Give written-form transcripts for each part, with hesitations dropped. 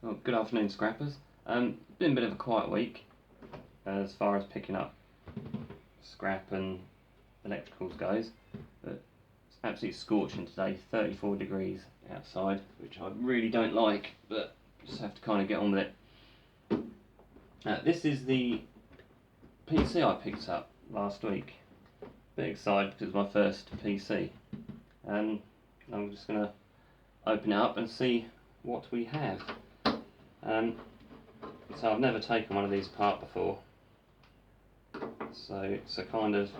Well, good afternoon, scrappers. Been a bit of a quiet week as far as picking up scrap and electricals goes, but it's absolutely scorching today, 34 degrees outside, which I really don't like, but just have to kind of get on with it. This is the PC I picked up last week. Bit excited because it's my first PC, and I'm just going to open it up and see what we have. So I've never taken one of these apart before, so it's a kind of,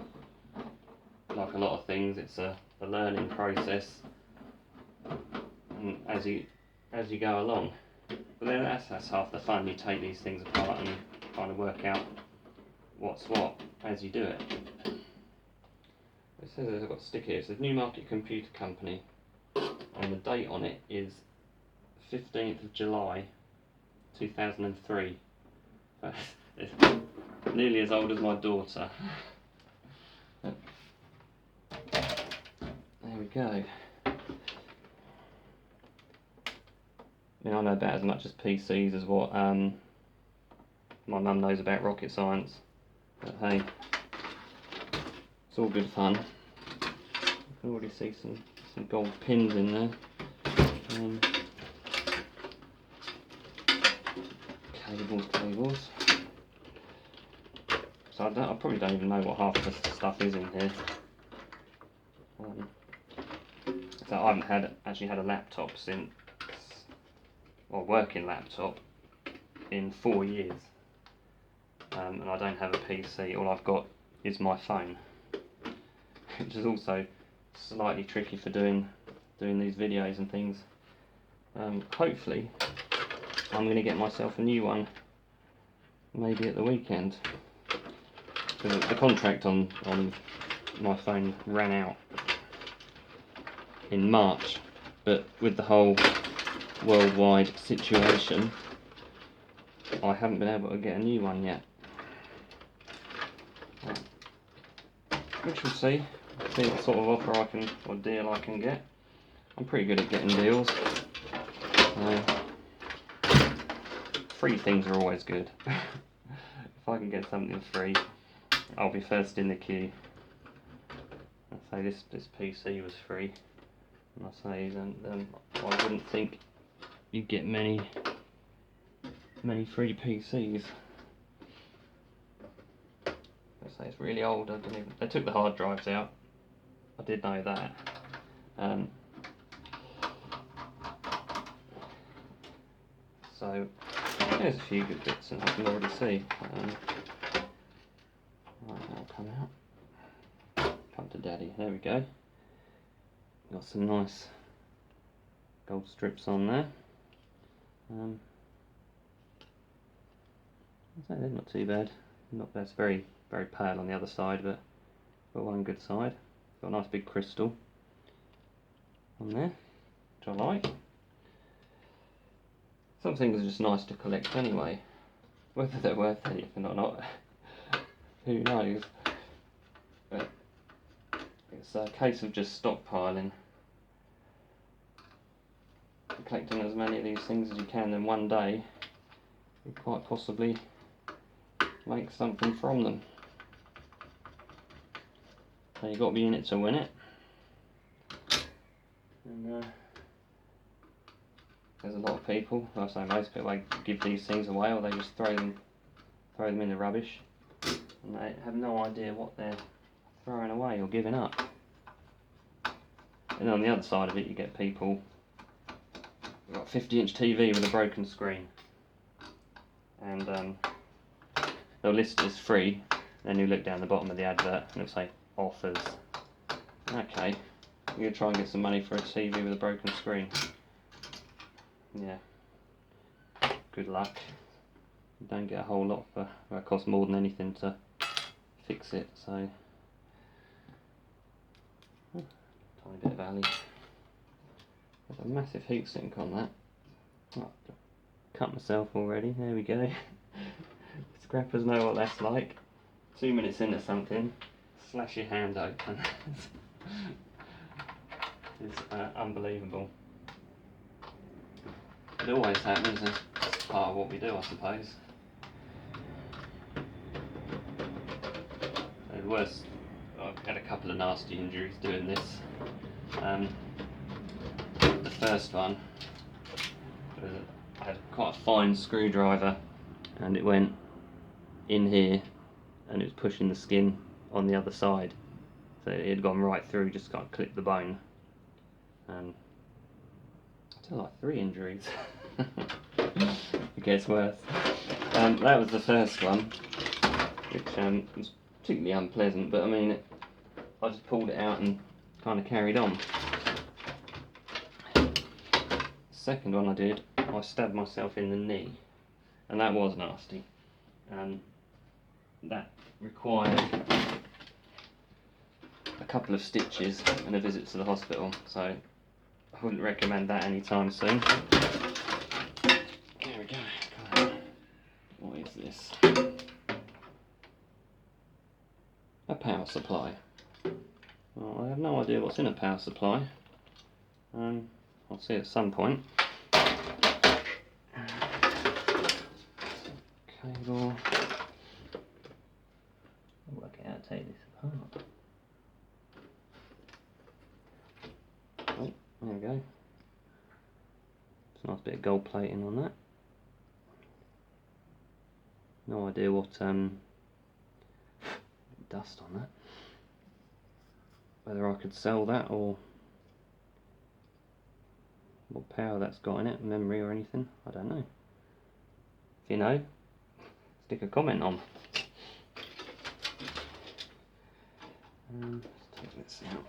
like a lot of things, it's a learning process, and as you go along. But then that's half the fun. You take these things apart and kind of work out what's what as you do it. It says I've got a sticker here. It says Newmarket Computer Company, and the date on it is 15th of July 2003. It's nearly as old as my daughter. There we go. I mean, I know about as much as PCs as what my mum knows about rocket science, but hey, it's all good fun. You can already see some gold pins in there. Cables. So I probably don't even know what half the stuff is in here. So I haven't actually had a laptop since, or working laptop, in 4 years. And I don't have a PC. All I've got is my phone, which is also slightly tricky for doing these videos and things. Hopefully I'm going to get myself a new one, maybe at the weekend. The contract on my phone ran out in March, but with the whole worldwide situation, I haven't been able to get a new one yet. Which we'll see what sort of offer or deal I can get. I'm pretty good at getting deals. Free things are always good. If I can get something free, I'll be first in the queue. I say this PC was free, and I say I wouldn't think you'd get many free PCs. I say it's really old. They took the hard drives out. I did know that. So there's a few good bits, and I can already see. Right, that'll come out. Come to Daddy. There we go. Got some nice gold strips on there. They're not too bad. Not bad. It's very pale on the other side, but got one good side. Got a nice big crystal on there, which I like. Some things are just nice to collect anyway. Whether they're worth anything or not, who knows? But it's a case of just stockpiling, collecting as many of these things as you can, then one day you quite possibly make something from them. So you've got to be in it to win it. And there's a lot of people, I say most people, they give these things away, or they just throw them in the rubbish, and they have no idea what they're throwing away or giving up. And on the other side of it, you get people who've got a 50-inch TV with a broken screen, and they'll list it as free. Then you look down the bottom of the advert and it'll say offers. Okay, you're going to try and get some money for a TV with a broken screen. Yeah, good luck. You don't get a whole lot for it. Costs more than anything to fix it, so tiny bit of alley. There's a massive heatsink on that. Cut myself already. There we go. Scrappers know what that's like. 2 minutes into something, slash your hand open. It's unbelievable. It always happens, and it's part of what we do, I suppose. The worst, I've had a couple of nasty injuries doing this. The first one, I had quite a fine screwdriver, and it went in here, and it was pushing the skin on the other side. So it had gone right through, just got clipped the bone. And I tell like 3 injuries. It gets worse. That was the first one, which was particularly unpleasant, but I mean, I just pulled it out and kind of carried on. The second one I did, I stabbed myself in the knee, and that was nasty. That required a couple of stitches and a visit to the hospital, so I wouldn't recommend that anytime soon. There we go. What is this? A power supply. Well, I have no idea what's in a power supply. I'll see at some point. Cable. I'll work out how to take this apart. Oh, there we go. It's a nice bit of gold plating on that. No idea what dust on that. Whether I could sell that or what power that's got in it, memory or anything, I don't know. If you know, stick a comment on. Let's take this out.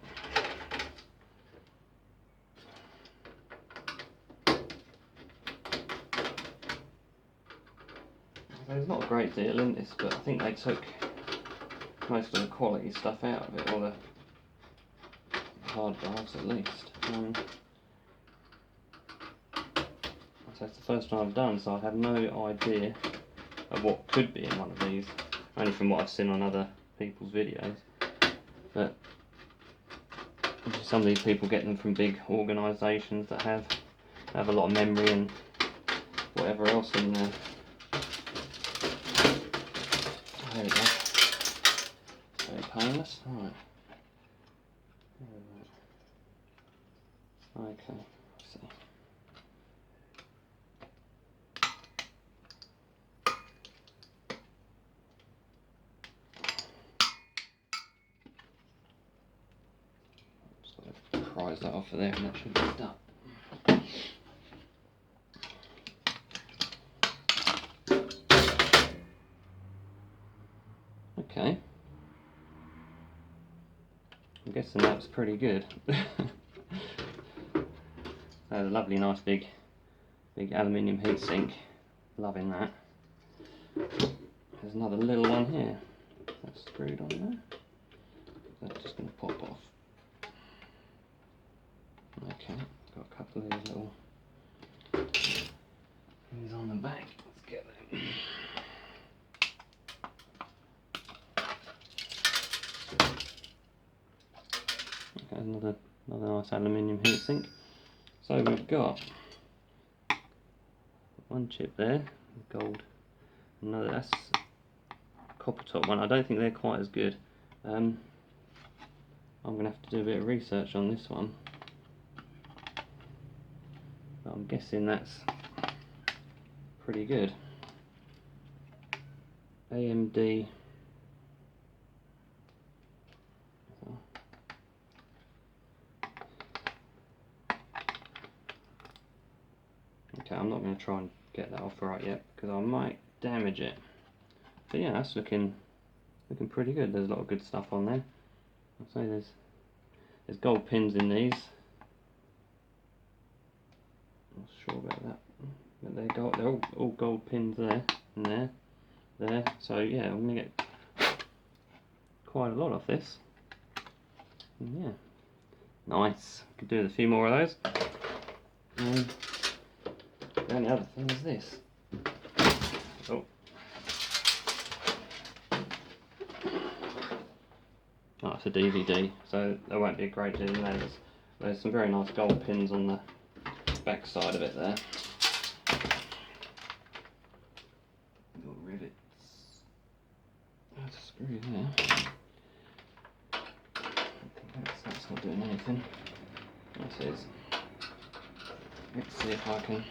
There's not a great deal in this, but I think they took most of the quality stuff out of it, or the hard drives at least. So it's the first time I've done, so I have no idea of what could be in one of these, only from what I've seen on other people's videos. But some of these people get them from big organisations that have a lot of memory and whatever else in there. There we go. Very painless. Right. Okay. Let's see. Just got to prise that off of there, and that should be done. Okay. I'm guessing that was pretty good. A lovely, nice, big aluminium heatsink. Loving that. There's another little one here. That's screwed on there. That's just going to pop off. Okay, got a couple of these little things on the back. Let's get them. Okay, another nice aluminium heatsink. So we've got one chip there, gold. Another, that's copper top one. I don't think they're quite as good. I'm going to have to do a bit of research on this one. But I'm guessing that's pretty good. AMD. Okay, I'm not going to try and get that off right yet because I might damage it. But yeah, that's looking pretty good. There's a lot of good stuff on there. I'll say there's gold pins in these. Not sure about that, but they're all gold pins there and there. So yeah, I'm gonna get quite a lot off this. And yeah, nice. Could do with a few more of those. The only other thing is this. Oh. Oh, it's a DVD, so there won't be a great deal in there. There's some very nice gold pins on the back side of it there. screw there. That's not doing anything. This is. Let's see if I can.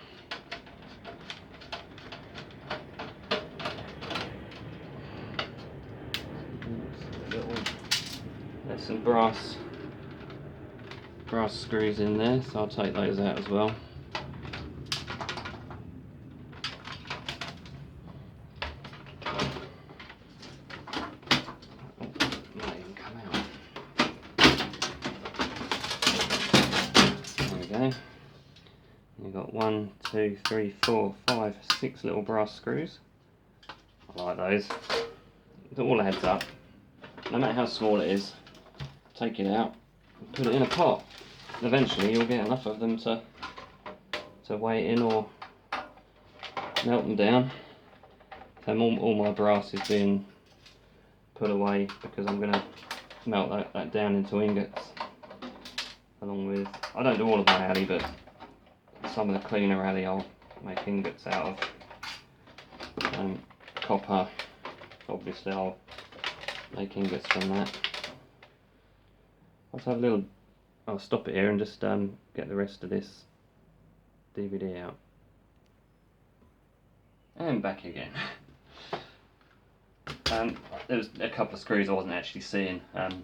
There's some brass screws in there, so I'll take those out as well. Might even come out. There we go. You've got 1, 2, 3, 4, 5, 6 little brass screws. I like those. It all adds up. No matter how small it is, take it out and put it in a pot. Eventually you'll get enough of them to weigh it in or melt them down. So all my brass is being put away because I'm going to melt that down into ingots. Along with, I don't do all of my alley, but some of the cleaner alley I'll make ingots out of. Copper, obviously I'll make ingots from that. I'll stop it here and just get the rest of this DVD out. And back again. There was a couple of screws I wasn't actually seeing. It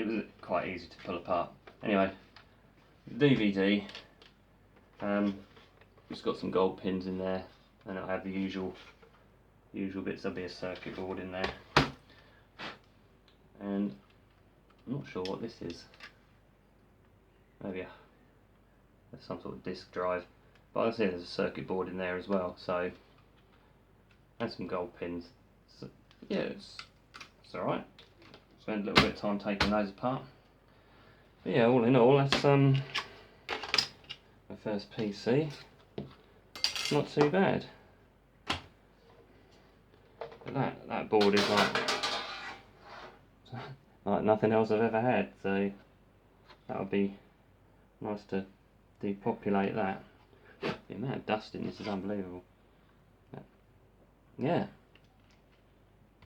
was quite easy to pull apart. Anyway, DVD. It's got some gold pins in there, and it'll have the usual bits. There'll be a circuit board in there, and I'm not sure what this is. Maybe there's some sort of disk drive, but I see there's a circuit board in there as well. So and some gold pins. So, yeah, it's alright. Spend a little bit of time taking those apart. But yeah, all in all, that's my first PC. Not too bad. But that board is like nothing else I've ever had, so that would be nice to depopulate that. The amount of dust in this is unbelievable. But yeah,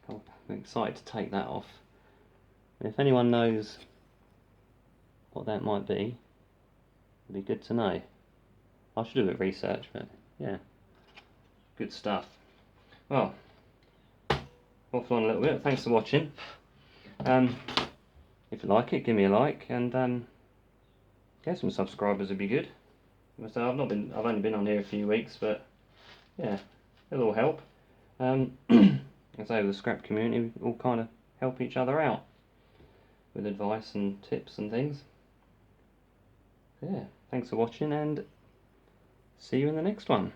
I'm excited to take that off. And if anyone knows what that might be, it'd be good to know. I should do a bit of research, but yeah, good stuff. Well, off on a little bit. Thanks for watching. If you like it, give me a like, and get some subscribers would be good. So I've only been on here a few weeks, but yeah, it'll all help. As I say, with the scrap community, we all kind of help each other out with advice and tips and things. Yeah, thanks for watching, and see you in the next one.